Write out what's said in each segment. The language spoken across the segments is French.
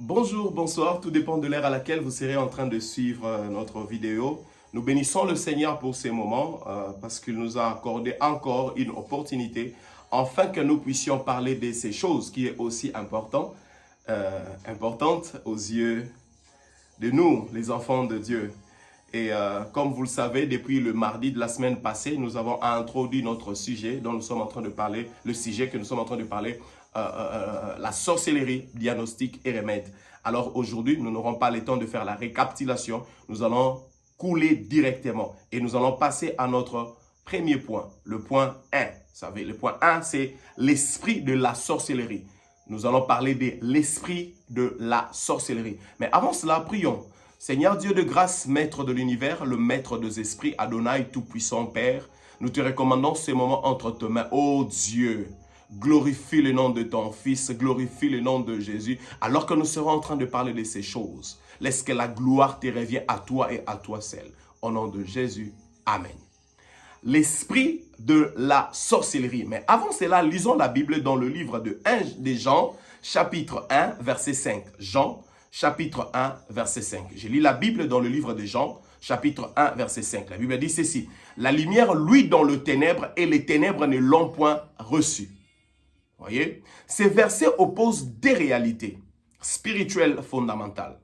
Bonjour, bonsoir, tout dépend de l'heure à laquelle vous serez en train de suivre notre vidéo. Nous bénissons le Seigneur pour ces moments parce qu'il nous a accordé encore une opportunité afin que nous puissions parler de ces choses qui est aussi importante aux yeux de nous, les enfants de Dieu. Et comme vous le savez, depuis le mardi de la semaine passée, nous avons introduit notre sujet dont nous sommes en train de parler, le sujet que nous sommes en train de parler, la sorcellerie, diagnostic et remède. Alors aujourd'hui, nous n'aurons pas le temps de faire la récapitulation. Nous allons couler directement et nous allons passer à notre premier point, le point 1. Vous savez, le point 1, c'est l'esprit de la sorcellerie. Nous allons parler de l'esprit de la sorcellerie. Mais avant cela, prions. Seigneur Dieu de grâce, Maître de l'univers, le Maître des esprits, Adonai, Tout-Puissant Père, nous te recommandons ces moments entre tes mains. Oh Dieu, glorifie le nom de ton Fils, glorifie le nom de Jésus, alors que nous serons en train de parler de ces choses. Laisse que la gloire te revienne à toi et à toi seul. Au nom de Jésus, Amen. L'esprit de la sorcellerie. Mais avant cela, lisons la Bible dans le livre de Jean, chapitre 1, verset 5. Jean, chapitre 1, verset 5. Je lis la Bible dans le livre de Jean, chapitre 1, verset 5. La Bible dit ceci. La lumière luit dans le ténèbre et les ténèbres ne l'ont point reçue. Voyez, ces versets opposent des réalités spirituelles fondamentales.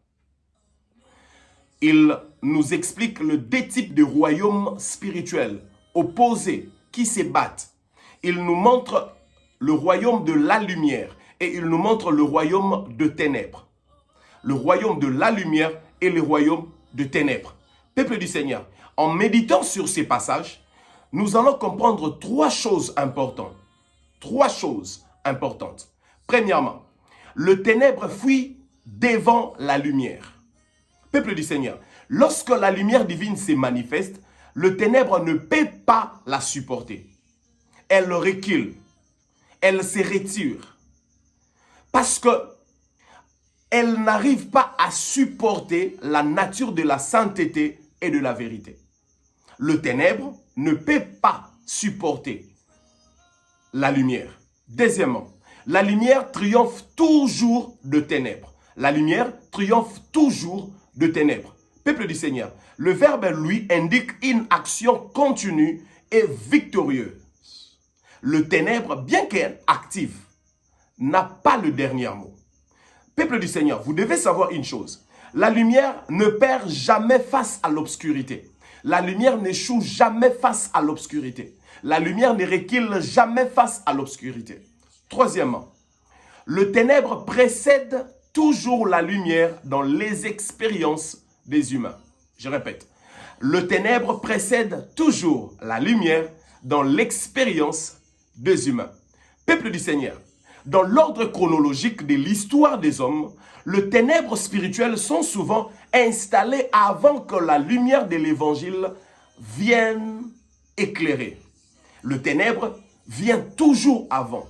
Ils nous expliquent le deux types de royaumes spirituels opposés qui se battent. Ils nous montrent le royaume de la lumière et ils nous montrent le royaume de ténèbres. Le royaume de la lumière et le royaume de ténèbres. Peuple du Seigneur, en méditant sur ces passages, nous allons comprendre trois choses importantes. Trois choses importantes. Premièrement, le ténèbre fuit devant la lumière. Peuple du Seigneur, lorsque la lumière divine se manifeste, le ténèbre ne peut pas la supporter. Elle recule, elle se retire. Parce que elle n'arrive pas à supporter la nature de la sainteté et de la vérité. Le ténèbre ne peut pas supporter la lumière. Deuxièmement, la lumière triomphe toujours de ténèbres. La lumière triomphe toujours de ténèbres. Peuple du Seigneur, le verbe lui indique une action continue et victorieuse. Le ténèbre, bien qu'actif, n'a pas le dernier mot. Peuple du Seigneur, vous devez savoir une chose. La lumière ne perd jamais face à l'obscurité. La lumière n'échoue jamais face à l'obscurité. La lumière ne recule jamais face à l'obscurité. Troisièmement, le ténèbre précède toujours la lumière dans les expériences des humains. Je répète, le ténèbre précède toujours la lumière dans l'expérience des humains. Peuple du Seigneur, dans l'ordre chronologique de l'histoire des hommes, les ténèbres spirituelles sont souvent installées avant que la lumière de l'évangile vienne éclairer. Le ténèbre vient toujours avant.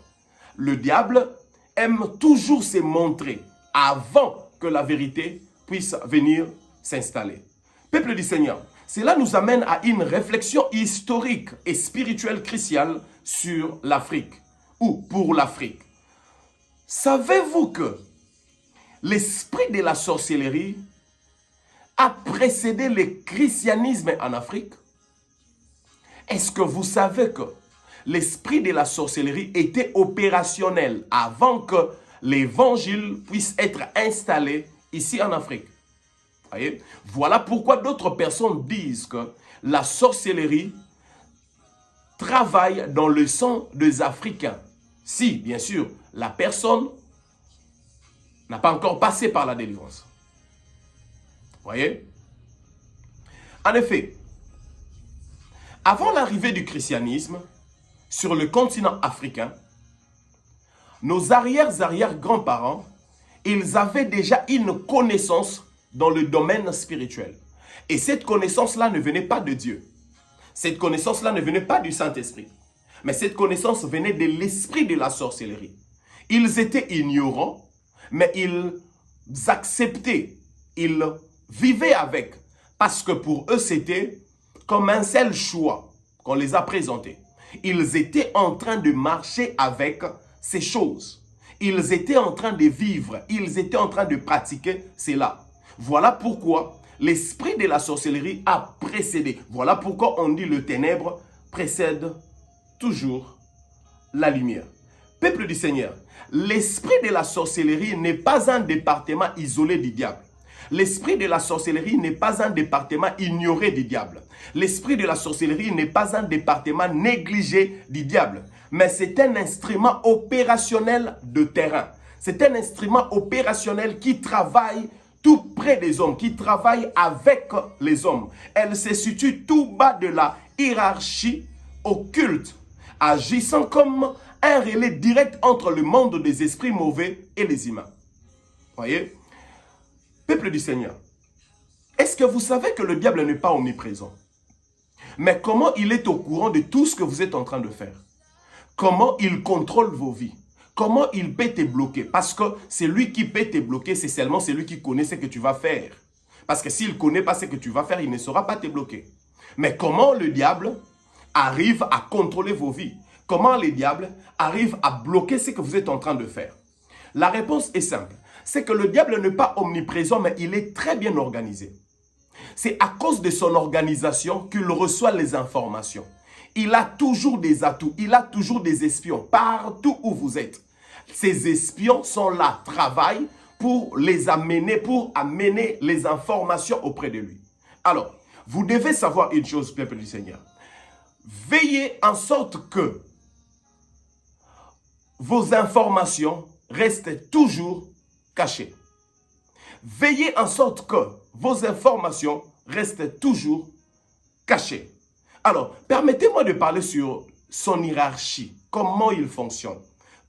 Le diable aime toujours se montrer avant que la vérité puisse venir s'installer. Peuple du Seigneur, cela nous amène à une réflexion historique et spirituelle cruciale sur l'Afrique ou pour l'Afrique. Savez-vous que l'esprit de la sorcellerie a précédé le christianisme en Afrique? Est-ce que vous savez que l'esprit de la sorcellerie était opérationnel avant que l'évangile puisse être installé ici en Afrique? Voyez? Voilà pourquoi d'autres personnes disent que la sorcellerie travaille dans le sang des Africains. Si, bien sûr, la personne n'a pas encore passé par la délivrance. Voyez? En effet, avant l'arrivée du christianisme sur le continent africain, nos arrière-grands-parents, ils avaient déjà une connaissance dans le domaine spirituel. Et cette connaissance-là ne venait pas de Dieu. Cette connaissance-là ne venait pas du Saint-Esprit. Mais cette connaissance venait de l'esprit de la sorcellerie. Ils étaient ignorants, mais ils acceptaient, ils vivaient avec. Parce que pour eux, c'était comme un seul choix qu'on les a présentés. Ils étaient en train de marcher avec ces choses. Ils étaient en train de vivre, ils étaient en train de pratiquer cela. Voilà pourquoi l'esprit de la sorcellerie a précédé. Voilà pourquoi on dit le ténèbre précède toujours la lumière. Peuple du Seigneur, l'esprit de la sorcellerie n'est pas un département isolé du diable. L'esprit de la sorcellerie n'est pas un département ignoré du diable. L'esprit de la sorcellerie n'est pas un département négligé du diable. Mais c'est un instrument opérationnel de terrain. C'est un instrument opérationnel qui travaille tout près des hommes, qui travaille avec les hommes. Elle se situe tout bas de la hiérarchie occulte, agissant comme un relais direct entre le monde des esprits mauvais et les humains. Voyez? Peuple du Seigneur, est-ce que vous savez que le diable n'est pas omniprésent? Mais comment il est au courant de tout ce que vous êtes en train de faire? Comment il contrôle vos vies? Comment il peut te bloquer? Parce que c'est lui qui peut te bloquer, c'est seulement celui qui connaît ce que tu vas faire. Parce que s'il ne connaît pas ce que tu vas faire, il ne saura pas te bloquer. Mais comment le diable arrive à contrôler vos vies? Comment le diable arrive à bloquer ce que vous êtes en train de faire? La réponse est simple. C'est que le diable n'est pas omniprésent, mais il est très bien organisé. C'est à cause de son organisation qu'il reçoit les informations. Il a toujours des atouts, il a toujours des espions partout où vous êtes. Ces espions sont là, travaillent pour les amener, pour amener les informations auprès de lui. Alors, vous devez savoir une chose, peuple du Seigneur. Veillez en sorte que vos informations restent toujours cachées. Veillez en sorte que vos informations restent toujours cachées. Alors, permettez-moi de parler sur son hiérarchie, comment il fonctionne.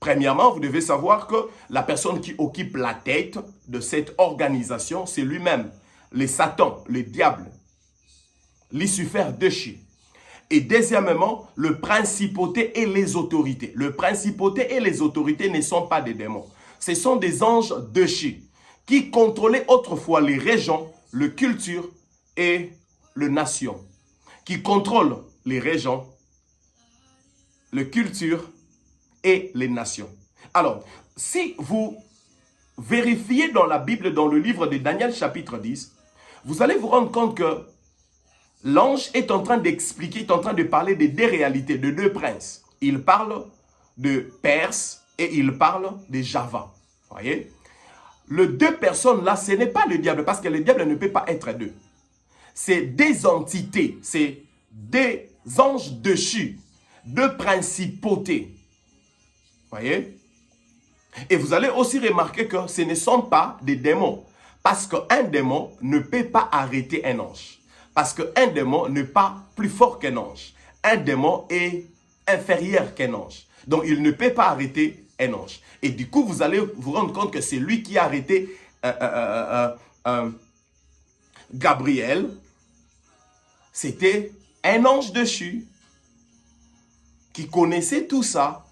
Premièrement, vous devez savoir que la personne qui occupe la tête de cette organisation, c'est lui-même, le Satan, le diable, Lucifer déchu. Et deuxièmement, le principauté et les autorités. Le principauté et les autorités ne sont pas des démons. Ce sont des anges déchus qui contrôlaient autrefois les régions, les cultures et les nations. Qui contrôlent les régions, les cultures et les nations. Alors, si vous vérifiez dans la Bible, dans le livre de Daniel chapitre 10, vous allez vous rendre compte que l'ange est en train d'expliquer, est en train de parler de deux réalités, de deux princes. Il parle de Perse et il parle de Java. Voyez? Les deux personnes là, ce n'est pas le diable, parce que le diable ne peut pas être deux. C'est des entités, c'est des anges déchus, deux principautés. Voyez? Et vous allez aussi remarquer que ce ne sont pas des démons. Parce qu'un démon ne peut pas arrêter un ange. Parce qu'un démon n'est pas plus fort qu'un ange. Un démon est inférieur qu'un ange. Donc, il ne peut pas arrêter un ange. Et du coup, vous allez vous rendre compte que c'est lui qui a arrêté Gabriel. C'était un ange déchu qui connaissait tout ça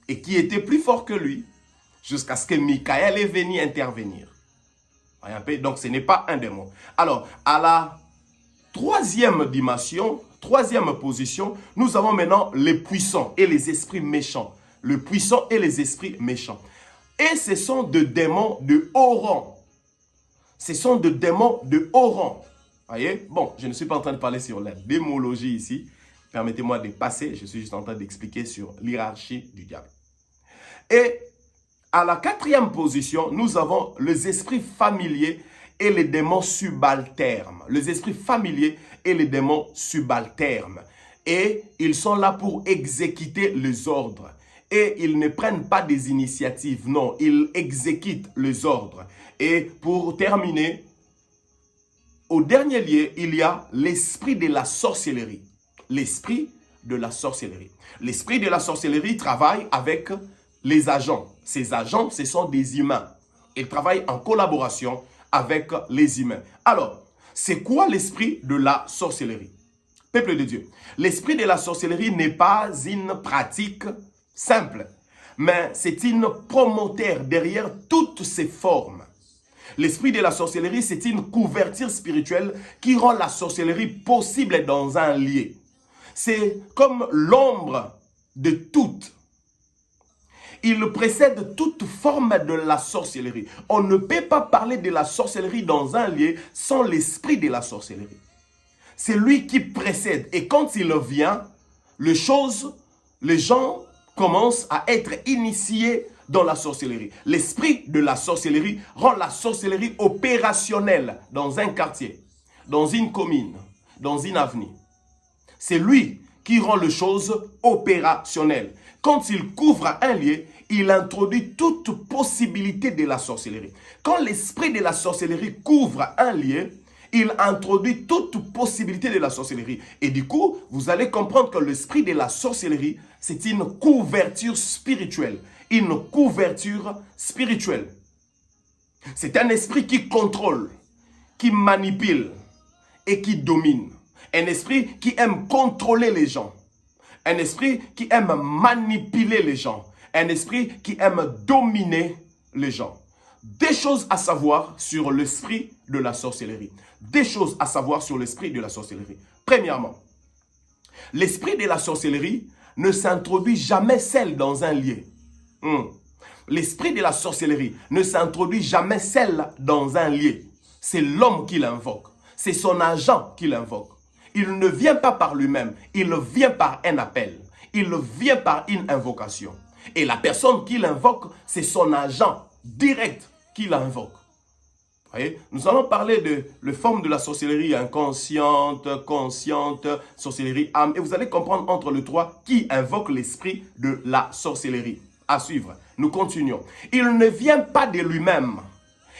et qui était plus fort que lui jusqu'à ce que Michael est venu intervenir. Donc, ce n'est pas un démon. Alors, à la troisième dimension, troisième position, nous avons maintenant les puissants et les esprits méchants. Le puissant et les esprits méchants. Et ce sont des démons de haut rang. Ce sont des démons de haut rang. Voyez? Bon, je ne suis pas en train de parler sur la démologie ici. Permettez-moi de passer. Je suis juste en train d'expliquer sur l'hiérarchie du diable. Et à la quatrième position, nous avons les esprits familiers et les démons subalternes. Les esprits familiers et les démons subalternes. Et ils sont là pour exécuter les ordres. Et ils ne prennent pas des initiatives. Non, ils exécutent les ordres. Et pour terminer, au dernier lieu, il y a l'esprit de la sorcellerie. L'esprit de la sorcellerie. L'esprit de la sorcellerie travaille avec les agents. Ces agents, ce sont des humains. Ils travaillent en collaboration avec les humains. Alors, c'est quoi l'esprit de la sorcellerie? Peuple de Dieu, l'esprit de la sorcellerie n'est pas une pratique simple, mais c'est une promoteur derrière toutes ces formes. L'esprit de la sorcellerie, c'est une couverture spirituelle qui rend la sorcellerie possible dans un lieu. C'est comme l'ombre de toutes. Il précède toute forme de la sorcellerie. On ne peut pas parler de la sorcellerie dans un lieu sans l'esprit de la sorcellerie. C'est lui qui précède. Et quand il vient, les gens commencent à être initiés dans la sorcellerie. L'esprit de la sorcellerie rend la sorcellerie opérationnelle dans un quartier, dans une commune, dans une avenue. C'est lui qui rend les choses opérationnelles. Quand il couvre un lieu, il introduit toute possibilité de la sorcellerie. Quand l'esprit de la sorcellerie couvre un lieu, il introduit toute possibilité de la sorcellerie. Et du coup, vous allez comprendre que l'esprit de la sorcellerie, c'est une couverture spirituelle. Une couverture spirituelle. C'est un esprit qui contrôle, qui manipule et qui domine. Un esprit qui aime contrôler les gens. Un esprit qui aime manipuler les gens. Un esprit qui aime dominer les gens. Des choses à savoir sur l'esprit de la sorcellerie. Des choses à savoir sur l'esprit de la sorcellerie. Premièrement, l'esprit de la sorcellerie ne s'introduit jamais seul dans un lieu. L'esprit de la sorcellerie ne s'introduit jamais seul dans un lieu. C'est l'homme qui l'invoque. C'est son agent qui l'invoque. Il ne vient pas par lui-même. Il vient par un appel. Il vient par une invocation. Et la personne qui l'invoque, c'est son agent direct qui l'invoque. Voyez, nous allons parler de la forme de la sorcellerie inconsciente, consciente, sorcellerie âme. Et vous allez comprendre entre les trois qui invoque l'esprit de la sorcellerie. À suivre, nous continuons. Il ne vient pas de lui-même.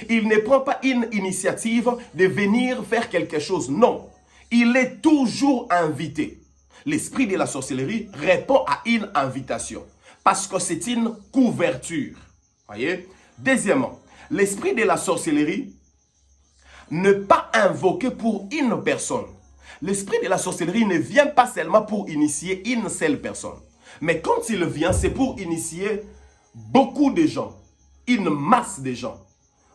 Il ne prend pas une initiative de venir faire quelque chose. Non, il est toujours invité. L'esprit de la sorcellerie répond à une invitation. Parce que c'est une couverture. Voyez? Deuxièmement, l'esprit de la sorcellerie ne pas invoqué pour une personne. L'esprit de la sorcellerie ne vient pas seulement pour initier une seule personne. Mais quand il vient, c'est pour initier beaucoup de gens. Une masse de gens.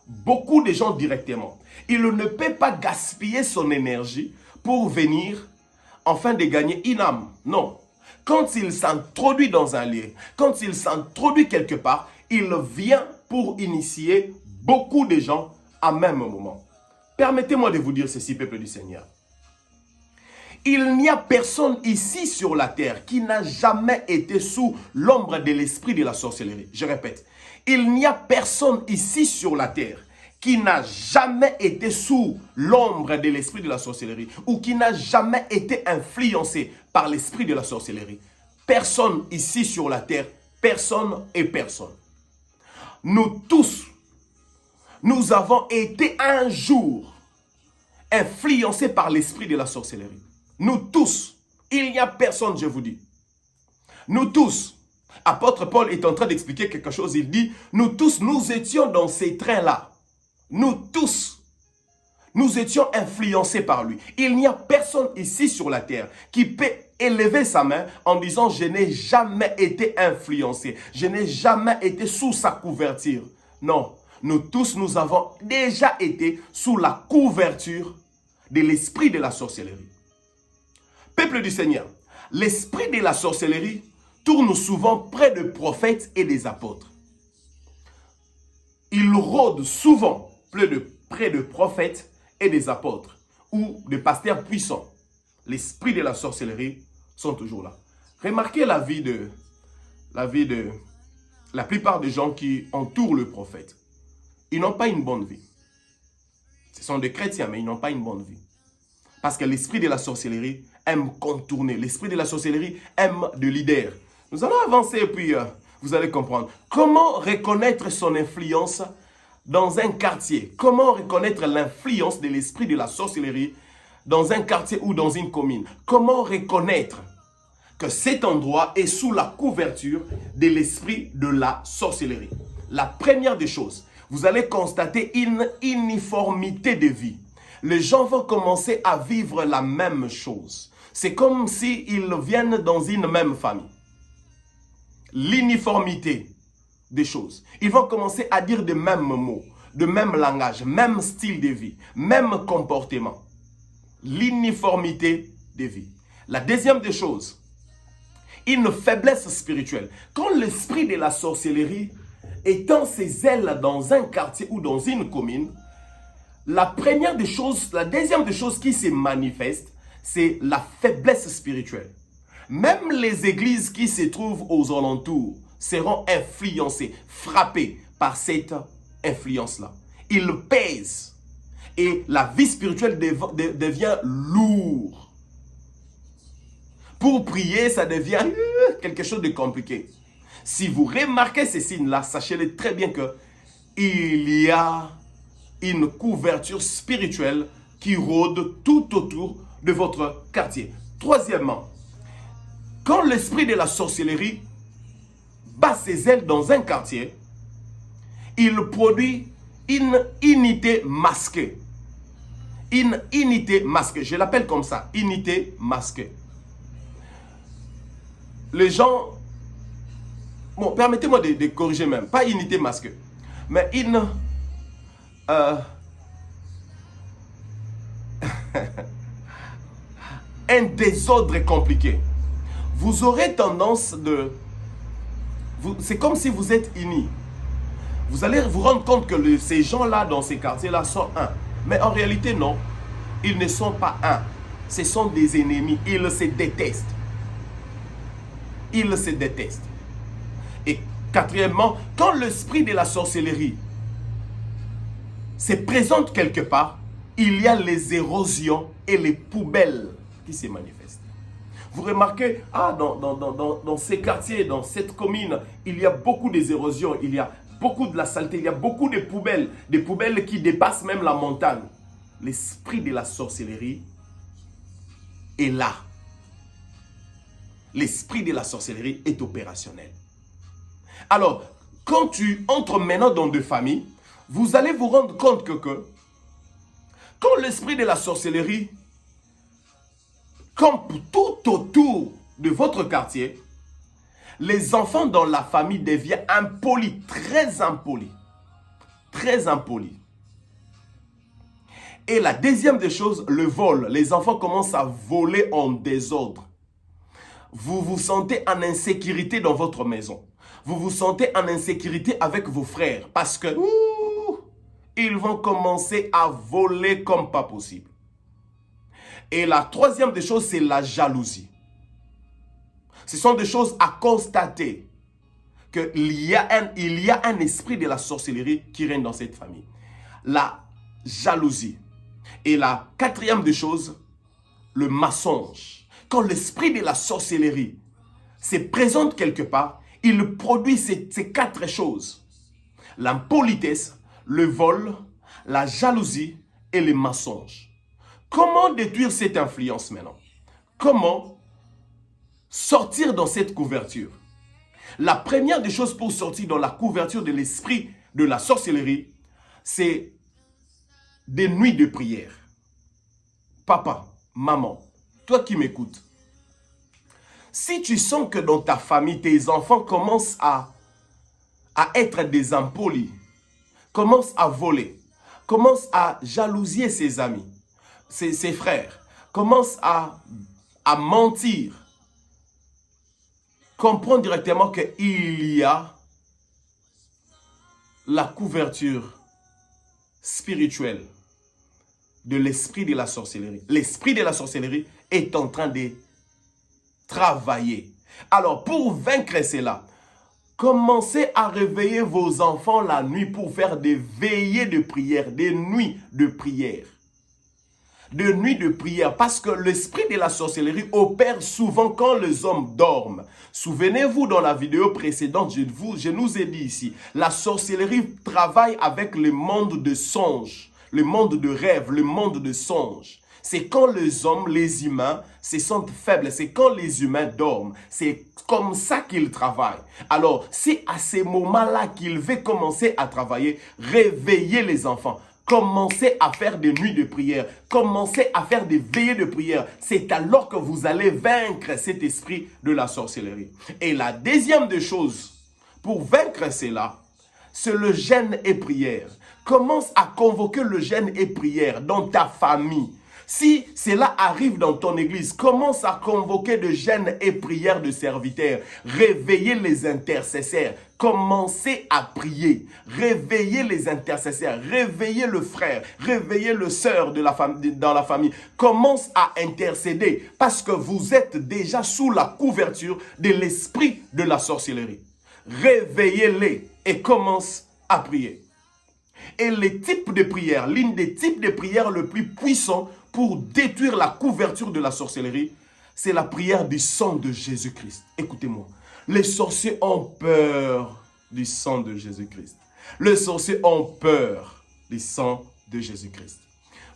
Beaucoup de gens directement. Il ne peut pas gaspiller son énergie pour venir afin de gagner une âme. Non. Quand il s'introduit dans un lieu, quand il s'introduit quelque part, il vient pour initier beaucoup de gens à même moment. Permettez-moi de vous dire ceci, peuple du Seigneur. Il n'y a personne ici sur la terre qui n'a jamais été sous l'ombre de l'esprit de la sorcellerie. Je répète, il n'y a personne ici sur la terre qui n'a jamais été sous l'ombre de l'esprit de la sorcellerie ou qui n'a jamais été influencé par l'esprit de la sorcellerie. Personne ici sur la terre, personne et personne. Nous tous, nous avons été un jour influencés par l'esprit de la sorcellerie. Nous tous, il n'y a personne, je vous dis. Nous tous, apôtre Paul est en train d'expliquer quelque chose, il dit, nous tous, nous étions dans ces trains-là. Nous tous, nous étions influencés par lui. Il n'y a personne ici sur la terre qui peut élever sa main en disant, je n'ai jamais été influencé, je n'ai jamais été sous sa couverture. Non, nous tous, nous avons déjà été sous la couverture de l'esprit de la sorcellerie. Peuple du Seigneur, l'esprit de la sorcellerie tourne souvent près des prophètes et des apôtres. Il rôde souvent près de prophètes et des apôtres ou des pasteurs puissants. L'esprit de la sorcellerie sont toujours là. Remarquez la vie de la plupart des gens qui entourent le prophète. Ils n'ont pas une bonne vie. Ce sont des chrétiens, mais ils n'ont pas une bonne vie. Parce que l'esprit de la sorcellerie aime contourner. L'esprit de la sorcellerie aime de leader. Nous allons avancer et puis vous allez comprendre. Comment reconnaître son influence dans un quartier? Comment reconnaître l'influence de l'esprit de la sorcellerie dans un quartier ou dans une commune? Comment reconnaître que cet endroit est sous la couverture de l'esprit de la sorcellerie? La première des choses, vous allez constater une uniformité de vie. Les gens vont commencer à vivre la même chose. C'est comme s'ils viennent dans une même famille. L'uniformité des choses. Ils vont commencer à dire de mêmes mots, de même langage, même style de vie, même comportement. L'uniformité des vies. La deuxième des choses, une faiblesse spirituelle. Quand l'esprit de la sorcellerie étend ses ailes dans un quartier ou dans une commune, la deuxième des choses qui se manifeste, c'est la faiblesse spirituelle. Même les églises qui se trouvent aux alentours seront influencées, frappées par cette influence-là. Ils pèsent et la vie spirituelle devient lourde. Pour prier, ça devient quelque chose de compliqué. Si vous remarquez ces signes-là, sachez-le très bien qu'il y a une couverture spirituelle qui rôde tout autour de votre quartier. Troisièmement, quand l'esprit de la sorcellerie bat ses ailes dans un quartier, il produit une unité masquée. Une unité masquée. Je l'appelle comme ça, unité masquée. Les gens, bon, permettez-moi de corriger même, pas unité masquée, mais un désordre compliqué. Vous aurez tendance c'est comme si vous êtes unis. Vous allez vous rendre compte que ces gens-là dans ces quartiers-là sont un. Mais en réalité, non. Ils ne sont pas un. Ce sont des ennemis. Ils se détestent. Ils se détestent. Et quatrièmement, quand l'esprit de la sorcellerie se présente quelque part, il y a les érosions et les poubelles qui se manifestent. Vous remarquez, dans ces quartiers, dans cette commune, il y a beaucoup d'érosions, il y a beaucoup de la saleté, il y a beaucoup de des poubelles qui dépassent même la montagne. L'esprit de la sorcellerie est là. L'esprit de la sorcellerie est opérationnel. Alors, quand tu entres maintenant dans deux familles, vous allez vous rendre compte que quand l'esprit de la sorcellerie campe tout autour de votre quartier, les enfants dans la famille deviennent impolis, très impolis. Très impolis. Et la deuxième des choses, le vol. Les enfants commencent à voler en désordre. Vous vous sentez en insécurité dans votre maison. Vous vous sentez en insécurité avec vos frères parce que ils vont commencer à voler comme pas possible. Et la troisième des choses, c'est la jalousie. Ce sont des choses à constater qu'il y a un esprit de la sorcellerie qui règne dans cette famille. La jalousie. Et la quatrième des choses, le mensonge. Quand l'esprit de la sorcellerie se présente quelque part, il produit ces quatre choses. L'impolitesse, le vol, la jalousie et le mensonge. Comment détruire cette influence maintenant? Comment sortir dans cette couverture? La première des choses pour sortir dans la couverture de l'esprit de la sorcellerie, c'est des nuits de prière. Papa, maman, toi qui m'écoutes, si tu sens que dans ta famille, tes enfants commencent à être des impolis, commencent à voler, commencent à jalousier ses amis, ses frères, commencent à mentir, comprends directement qu'il y a la couverture spirituelle de l'esprit de la sorcellerie. L'esprit de la sorcellerie est en train de travailler. Alors, pour vaincre cela, commencez à réveiller vos enfants la nuit pour faire des veillées de prière, des nuits de prière. De nuits de prière, parce que l'esprit de la sorcellerie opère souvent quand les hommes dorment. Souvenez-vous, dans la vidéo précédente, je nous ai dit ici, la sorcellerie travaille avec le monde de songes, le monde de rêves, le monde de songes. C'est quand les hommes, les humains, se sentent faibles, c'est quand les humains dorment. C'est comme ça qu'ils travaillent. Alors, c'est à ces moments-là qu'il veut commencer à travailler, réveiller les enfants. Commencez à faire des nuits de prière. Commencez à faire des veillées de prière. C'est alors que vous allez vaincre cet esprit de la sorcellerie. Et la deuxième des choses, pour vaincre cela, c'est le jeûne et prière. Commence à convoquer le jeûne et prière dans ta famille. Si cela arrive dans ton église, commence à convoquer de jeûnes et prières de serviteurs. Réveillez les intercesseurs. Commencez à prier. Réveillez les intercesseurs. Réveillez le frère. Réveillez le sœur dans la famille. Commence à intercéder parce que vous êtes déjà sous la couverture de l'esprit de la sorcellerie. Réveillez-les et commence à prier. Et les types de prières, l'une des types de prières le plus puissants pour détruire la couverture de la sorcellerie, c'est la prière du sang de Jésus-Christ. Écoutez-moi, les sorciers ont peur du sang de Jésus-Christ. Les sorciers ont peur du sang de Jésus-Christ.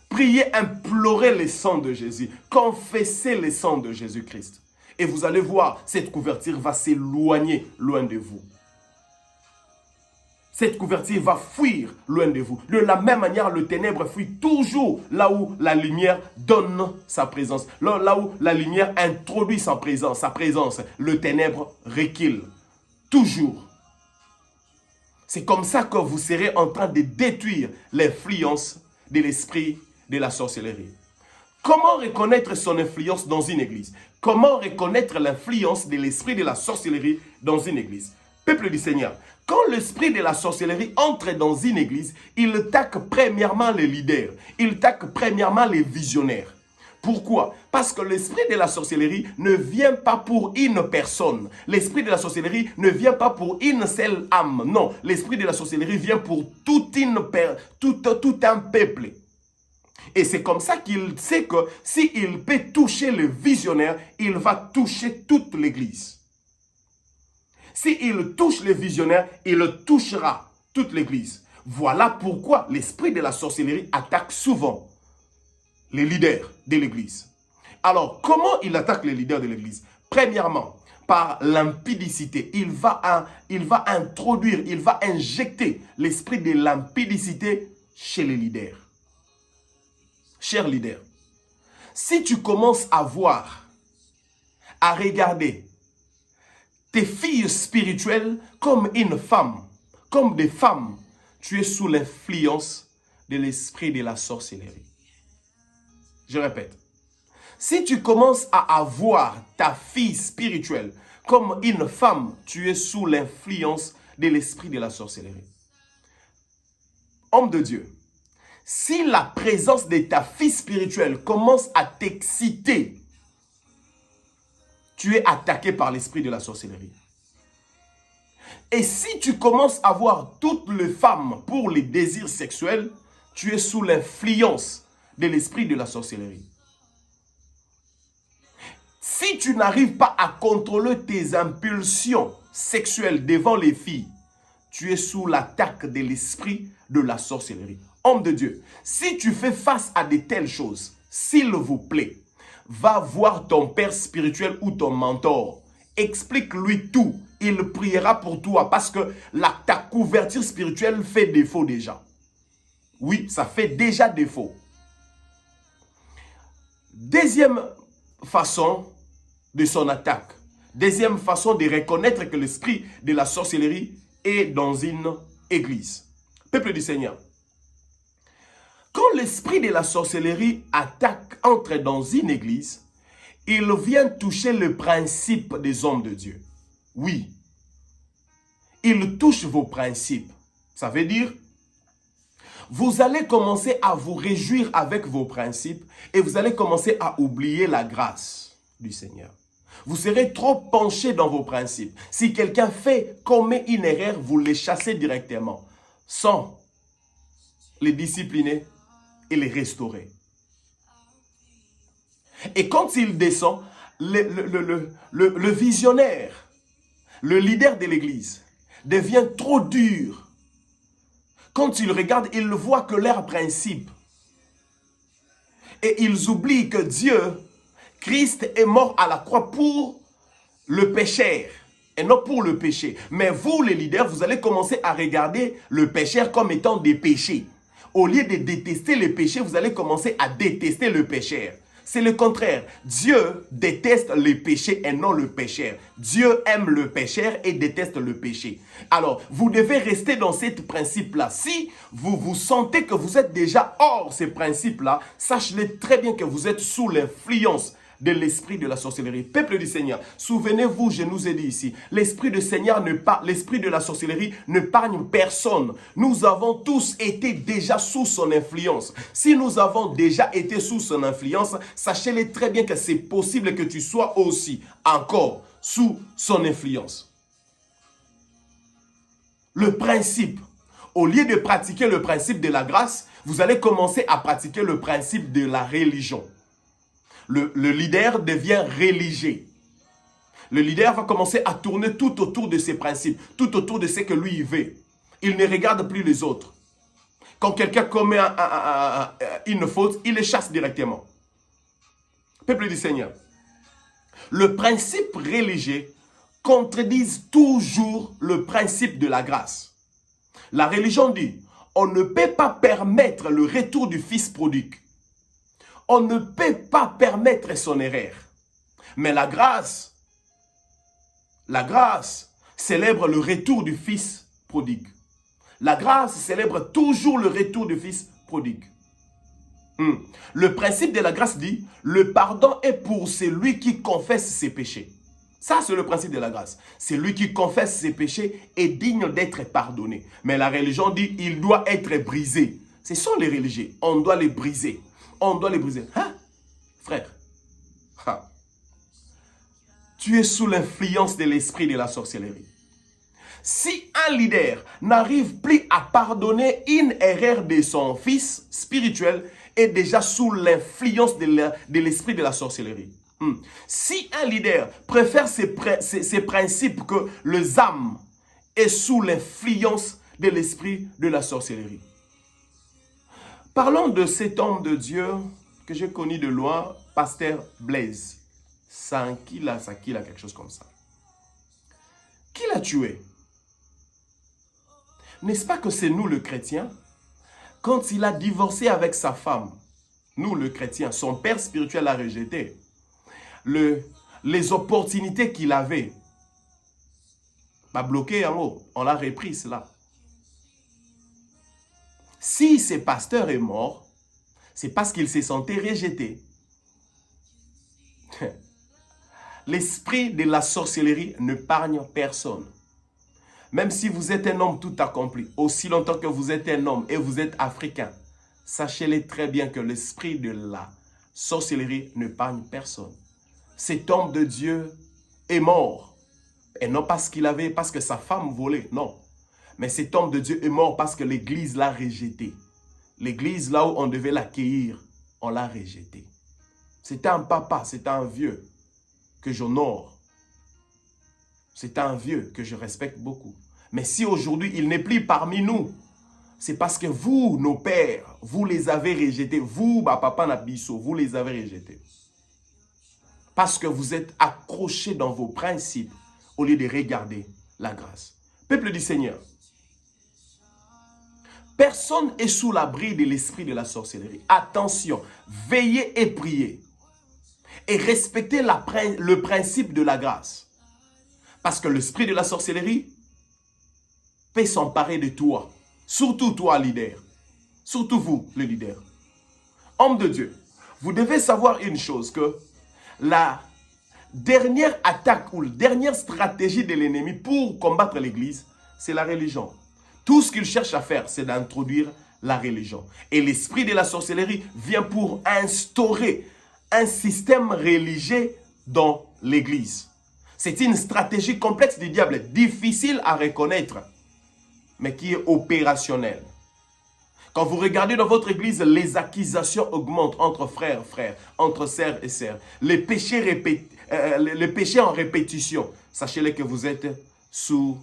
Priez, implorez le sang de Jésus. Confessez le sang de Jésus-Christ. Et vous allez voir, cette couverture va s'éloigner loin de vous. Cette couverture va fuir loin de vous. De la même manière, le ténèbre fuit toujours là où la lumière donne sa présence. Là où la lumière introduit sa présence, le ténèbre recule. Toujours. C'est comme ça que vous serez en train de détruire l'influence de l'esprit de la sorcellerie. Comment reconnaître son influence dans une église? Comment reconnaître l'influence de l'esprit de la sorcellerie dans une église? Peuple du Seigneur, quand l'esprit de la sorcellerie entre dans une église, il attaque premièrement les leaders, il attaque premièrement les visionnaires. Pourquoi? Parce que l'esprit de la sorcellerie ne vient pas pour une personne. L'esprit de la sorcellerie ne vient pas pour une seule âme. Non, l'esprit de la sorcellerie vient pour tout un peuple. Et c'est comme ça qu'il sait que s'il peut toucher le visionnaire, il va toucher toute l'église. S'il touche les visionnaires, il touchera toute l'église. Voilà pourquoi l'esprit de la sorcellerie attaque souvent les leaders de l'église. Alors, comment il attaque les leaders de l'église? Premièrement, par l'impudicité. Il va introduire, il va injecter l'esprit de l'impudicité chez les leaders. Chers leaders, si tu commences à voir, à regarder tes filles spirituelles comme une femme, comme des femmes, tu es sous l'influence de l'esprit de la sorcellerie. Je répète, si tu commences à avoir ta fille spirituelle comme une femme, tu es sous l'influence de l'esprit de la sorcellerie. Homme de Dieu, si la présence de ta fille spirituelle commence à t'exciter, tu es attaqué par l'esprit de la sorcellerie. Et si tu commences à voir toutes les femmes pour les désirs sexuels, tu es sous l'influence de l'esprit de la sorcellerie. Si tu n'arrives pas à contrôler tes impulsions sexuelles devant les filles, tu es sous l'attaque de l'esprit de la sorcellerie. Homme de Dieu, si tu fais face à de telles choses, s'il vous plaît, va voir ton père spirituel ou ton mentor. Explique-lui tout. Il priera pour toi parce que ta couverture spirituelle fait défaut déjà. Oui, ça fait déjà défaut. Deuxième façon de son attaque. Deuxième façon de reconnaître que l'esprit de la sorcellerie est dans une église. Peuple du Seigneur. Quand l'esprit de la sorcellerie entre dans une église, il vient toucher le principe des hommes de Dieu. Oui. Il touche vos principes. Ça veut dire, vous allez commencer à vous réjouir avec vos principes et vous allez commencer à oublier la grâce du Seigneur. Vous serez trop penché dans vos principes. Si quelqu'un commet une erreur, vous les chassez directement, sans les discipliner et les restaurer. Et quand il descend, le visionnaire, le leader de l'église, devient trop dur. Quand ils regardent, ils ne voient que leurs principes. Et ils oublient que Dieu, Christ, est mort à la croix pour le pécheur et non pour le péché. Mais vous, les leaders, vous allez commencer à regarder le pécheur comme étant des péchés. Au lieu de détester le péché, vous allez commencer à détester le pécheur. C'est le contraire. Dieu déteste les péchés et non le pécheur. Dieu aime le pécheur et déteste le péché. Alors, vous devez rester dans ce principe-là. Si vous vous sentez que vous êtes déjà hors ces principes-là, sachez très bien que vous êtes sous l'influence de l'esprit de la sorcellerie. Peuple du Seigneur, souvenez-vous, je nous ai dit ici, l'esprit de la sorcellerie ne parle personne. Nous avons tous été déjà sous son influence. Si nous avons déjà été sous son influence, sachez-le très bien que c'est possible que tu sois aussi encore sous son influence. Le principe, au lieu de pratiquer le principe de la grâce, vous allez commencer à pratiquer le principe de la religion. Le leader devient religieux. Le leader va commencer à tourner tout autour de ses principes, tout autour de ce que lui il veut. Il ne regarde plus les autres. Quand quelqu'un commet une faute, il les chasse directement. Peuple du Seigneur, le principe religieux contredit toujours le principe de la grâce. La religion dit, on ne peut pas permettre le retour du fils prodigue. On ne peut pas permettre son erreur. Mais la grâce célèbre le retour du fils prodigue. La grâce célèbre toujours le retour du fils prodigue. Le principe de la grâce dit, le pardon est pour celui qui confesse ses péchés. Ça, c'est le principe de la grâce. Celui qui confesse ses péchés est digne d'être pardonné. Mais la religion dit, il doit être brisé. Ce sont les religieux. On doit les briser. On doit les briser. Hein? Frère, tu es sous l'influence de l'esprit de la sorcellerie. Si un leader n'arrive plus à pardonner une erreur de son fils spirituel, est déjà sous l'influence de l'esprit de la sorcellerie. Si un leader préfère ses principes que les âmes, est sous l'influence de l'esprit de la sorcellerie. Parlons de cet homme de Dieu que j'ai connu de loin, pasteur Blaise. Sankila, quelque chose comme ça. Qui l'a tué? N'est-ce pas que c'est nous le chrétien? Quand il a divorcé avec sa femme, nous le chrétien, son père spirituel l'a rejeté. Les opportunités qu'il avait, m'a bloqué en haut, on l'a repris cela. Si ce pasteur est mort, c'est parce qu'il s'est senti rejeté. L'esprit de la sorcellerie ne pargne personne. Même si vous êtes un homme tout accompli, aussi longtemps que vous êtes un homme et vous êtes africain, sachez-le très bien que l'esprit de la sorcellerie ne pargne personne. Cet homme de Dieu est mort. Et non parce que sa femme volait, non. Mais cet homme de Dieu est mort parce que l'église l'a rejeté. L'église là où on devait l'accueillir, on l'a rejeté. C'était un papa, c'était un vieux que j'honore. C'est un vieux que je respecte beaucoup. Mais si aujourd'hui il n'est plus parmi nous, c'est parce que vous, nos pères, vous les avez rejetés. Vous, papa Nabiso, vous les avez rejetés. Parce que vous êtes accrochés dans vos principes au lieu de regarder la grâce. Peuple du Seigneur, personne n'est sous l'abri de l'esprit de la sorcellerie. Attention, veillez et priez. Et respectez le principe de la grâce. Parce que l'esprit de la sorcellerie peut s'emparer de toi. Surtout toi, leader. Surtout vous, le leader. Homme de Dieu, vous devez savoir une chose, que la dernière attaque ou la dernière stratégie de l'ennemi pour combattre l'église, c'est la religion. Tout ce qu'il cherche à faire, c'est d'introduire la religion. Et l'esprit de la sorcellerie vient pour instaurer un système religieux dans l'église. C'est une stratégie complexe du diable, difficile à reconnaître, mais qui est opérationnelle. Quand vous regardez dans votre église, les accusations augmentent entre frères, entre sœurs et sœurs. Les péchés en répétition. Sachez-le que vous êtes sous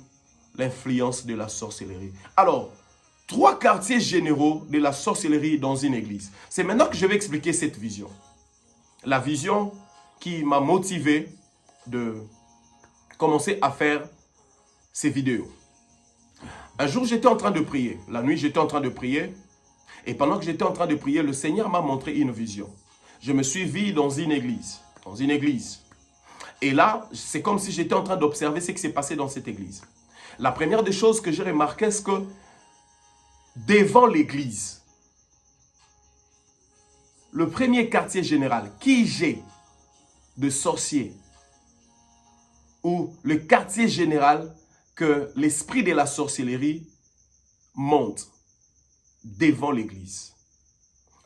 l'influence de la sorcellerie. Alors, 3 quartiers généraux de la sorcellerie dans une église. C'est maintenant que je vais expliquer cette vision. La vision qui m'a motivé de commencer à faire ces vidéos. Un jour, j'étais en train de prier. La nuit, j'étais en train de prier. Et pendant que j'étais en train de prier, le Seigneur m'a montré une vision. Je me suis vu dans une église. Et là, c'est comme si j'étais en train d'observer ce qui s'est passé dans cette église. La première des choses que j'ai remarqué, c'est que devant l'église, le premier quartier général, qui j'ai de sorciers, ou le quartier général que l'esprit de la sorcellerie monte devant l'église.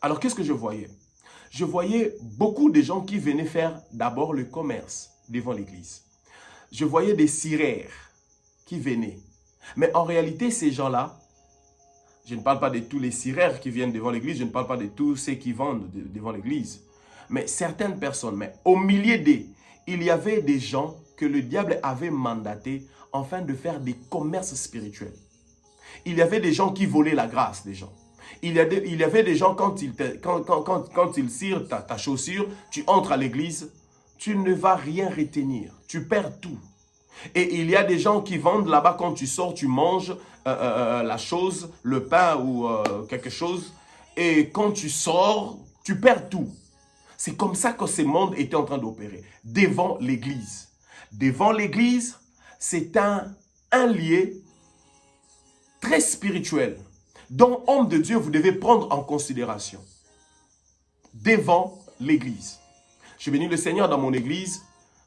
Alors, qu'est-ce que je voyais? Je voyais beaucoup de gens qui venaient faire d'abord le commerce devant l'église. Je voyais des sirères qui venaient. Mais en réalité, ces gens-là, je ne parle pas de tous les sirères qui viennent devant l'église, je ne parle pas de tous ceux qui vendent devant l'église, mais certaines personnes, mais au milieu d'eux, il y avait des gens que le diable avait mandatés afin de faire des commerces spirituels. Il y avait des gens qui volaient la grâce des gens. Il y avait des gens, quand ils cirent ta chaussure, tu entres à l'église, tu ne vas rien retenir, tu perds tout. Et il y a des gens qui vendent là-bas, quand tu sors, tu manges la chose, le pain ou quelque chose. Et quand tu sors, tu perds tout. C'est comme ça que ce monde était en train d'opérer, devant l'église. Devant l'église, c'est un lieu très spirituel, dont, homme de Dieu, vous devez prendre en considération. Devant l'église. Je bénis le Seigneur dans mon église.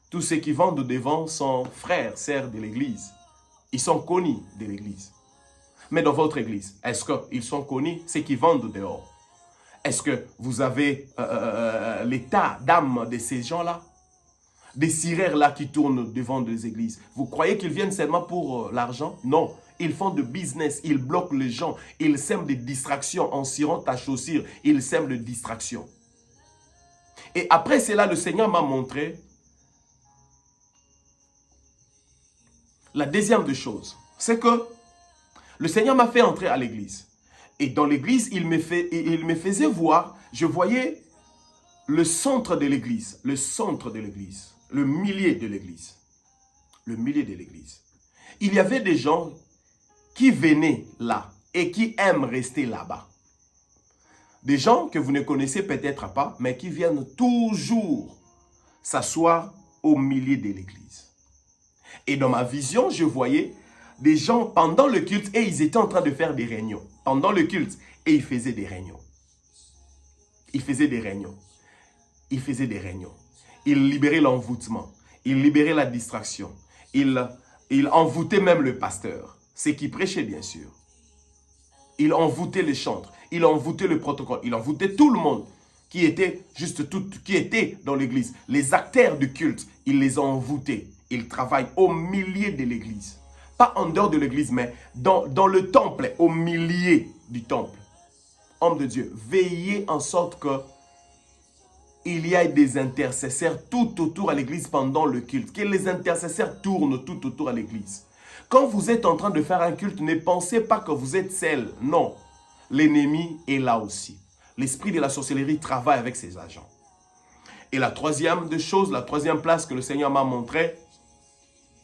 Tous ceux qui vendent devant sont frères, sœurs de l'église. Ils sont connus de l'église. Mais dans votre église, est-ce qu'ils sont connus, ceux qui vendent dehors? Est-ce que vous avez l'état d'âme de ces gens-là? Des sirères-là qui tournent devant des églises. Vous croyez qu'ils viennent seulement pour l'argent? Non. Ils font de business, ils bloquent les gens, ils sèment des distractions en cirant ta chaussure, ils sèment des distractions. Et après cela, le Seigneur m'a montré la deuxième des choses, c'est que le Seigneur m'a fait entrer à l'église. Et dans l'église, il me faisait voir, je voyais le centre de l'église, le milieu de l'église. Le milieu de l'église. Il y avait des gens qui venaient là et qui aiment rester là-bas. Des gens que vous ne connaissez peut-être pas, mais qui viennent toujours s'asseoir au milieu de l'église. Et dans ma vision, je voyais des gens pendant le culte et ils étaient en train de faire des réunions. Pendant le culte, et ils faisaient des réunions. Ils faisaient des réunions. Ils faisaient des réunions. Ils libéraient l'envoûtement. Ils libéraient la distraction. Ils envoûtaient même le pasteur. C'est qui prêchait, bien sûr. Ils envoûtaient les chantres. Ils envoûtaient le protocole. Ils envoûtaient tout le monde qui était dans l'église. Les acteurs du culte, ils les ont envoûtés. Ils travaillent au milieu de l'église. Pas en dehors de l'église, mais dans le temple, au milieu du temple. Homme de Dieu, veillez en sorte que il y ait des intercesseurs tout autour à l'église pendant le culte. Que les intercesseurs tournent tout autour à l'église. Quand vous êtes en train de faire un culte, ne pensez pas que vous êtes seul. Non, l'ennemi est là aussi. L'esprit de la sorcellerie travaille avec ses agents. Et la troisième des choses, la troisième place que le Seigneur m'a montré,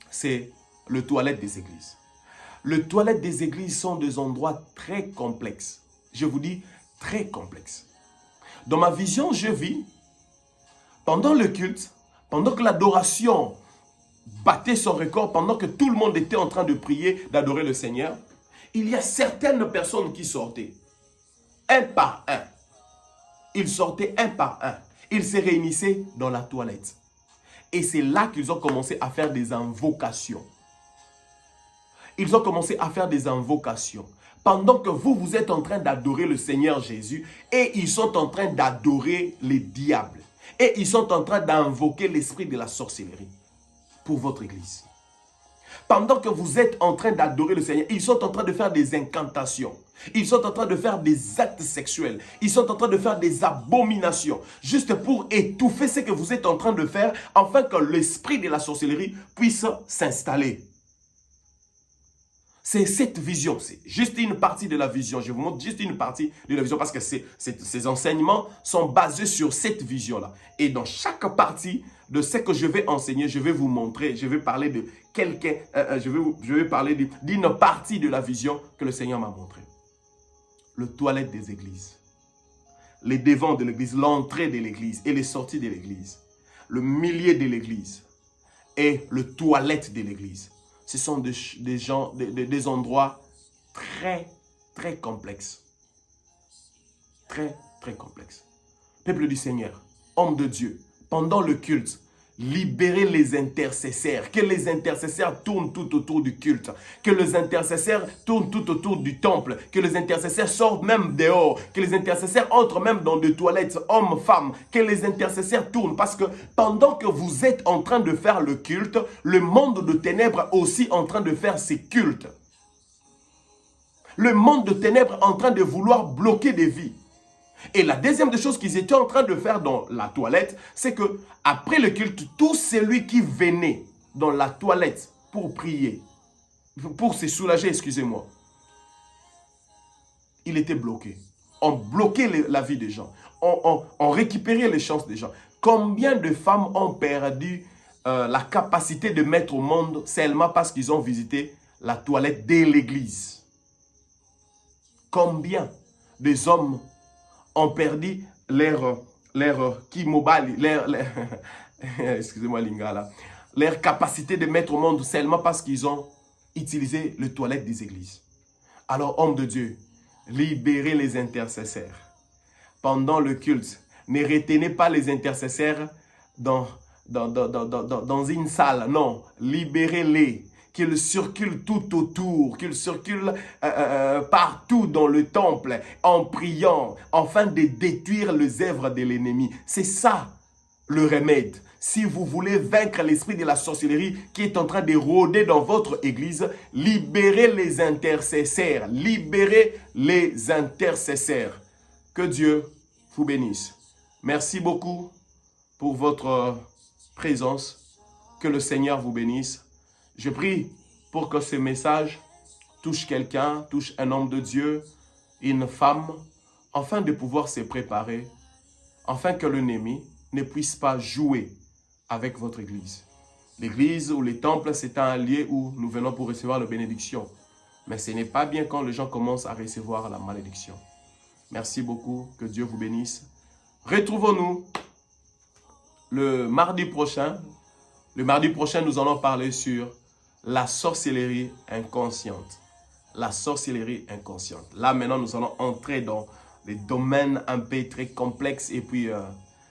c'est le toilette des églises. Les toilettes des églises sont des endroits très complexes. Je vous dis, très complexes. Dans ma vision, je vis, pendant le culte, pendant que l'adoration battait son record, pendant que tout le monde était en train de prier, d'adorer le Seigneur, il y a certaines personnes qui sortaient, un par un. Ils sortaient un par un. Ils se réunissaient dans la toilette. Et c'est là qu'ils ont commencé à faire des invocations. Ils ont commencé à faire des invocations. Pendant que vous êtes en train d'adorer le Seigneur Jésus et ils sont en train d'adorer les diables. Et ils sont en train d'invoquer l'esprit de la sorcellerie pour votre église. Pendant que vous êtes en train d'adorer le Seigneur, ils sont en train de faire des incantations. Ils sont en train de faire des actes sexuels. Ils sont en train de faire des abominations. Juste pour étouffer ce que vous êtes en train de faire, afin que l'esprit de la sorcellerie puisse s'installer. C'est cette vision, c'est juste une partie de la vision. Je vous montre juste une partie de la vision parce que ces enseignements sont basés sur cette vision-là. Et dans chaque partie de ce que je vais enseigner, je vais vous montrer, je vais parler de quelqu'un, je vais parler d'une partie de la vision que le Seigneur m'a montrée. Le toilette des églises. les devants de l'église, l'entrée de l'église et les sorties de l'église, le milieu de l'église et le toilette de l'église. Ce sont des endroits très, très complexes. Très, très complexes. Peuple du Seigneur, homme de Dieu, pendant le culte, libérez les intercesseurs. Que les intercesseurs tournent tout autour du culte. Que les intercesseurs tournent tout autour du temple. Que les intercesseurs sortent même dehors. Que les intercesseurs entrent même dans des toilettes, hommes, femmes. Que les intercesseurs tournent. Parce que pendant que vous êtes en train de faire le culte, le monde de ténèbres est aussi en train de faire ses cultes. Le monde de ténèbres est en train de vouloir bloquer des vies. Et la deuxième des choses qu'ils étaient en train de faire dans la toilette, c'est que après le culte, tout celui qui venait dans la toilette pour prier, pour se soulager, excusez-moi, il était bloqué. On bloquait la vie des gens. On récupérait les chances des gens. Combien de femmes ont perdu la capacité de mettre au monde seulement parce qu'ils ont visité la toilette de l'église? Combien des hommes ont perdu excusez-moi Lingala, leur capacité de mettre au monde seulement parce qu'ils ont utilisé les toilettes des églises. Alors, homme de Dieu, libérez les intercesseurs. Pendant le culte, ne retenez pas les intercesseurs dans une salle. Non, libérez-les. Qu'ils circulent tout autour, qu'ils circulent partout dans le temple en priant, afin de détruire les œuvres de l'ennemi. C'est ça le remède. Si vous voulez vaincre l'esprit de la sorcellerie qui est en train de rôder dans votre église, libérez les intercesseurs. Libérez les intercesseurs. Que Dieu vous bénisse. Merci beaucoup pour votre présence. Que le Seigneur vous bénisse. Je prie pour que ce message touche quelqu'un, touche un homme de Dieu, une femme, afin de pouvoir se préparer, afin que l'ennemi ne puisse pas jouer avec votre église. L'église ou les temples, c'est un lieu où nous venons pour recevoir la bénédiction. Mais ce n'est pas bien quand les gens commencent à recevoir la malédiction. Merci beaucoup, que Dieu vous bénisse. Retrouvons-nous le mardi prochain. Le mardi prochain, nous allons parler sur la sorcellerie inconsciente. La sorcellerie inconsciente. Là, maintenant, nous allons entrer dans des domaines un peu très complexes. Et puis,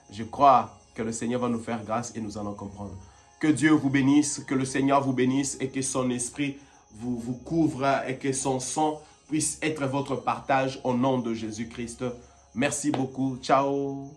je crois que le Seigneur va nous faire grâce et nous allons comprendre. Que Dieu vous bénisse, que le Seigneur vous bénisse et que son esprit vous couvre et que son sang puisse être votre partage au nom de Jésus-Christ. Merci beaucoup. Ciao.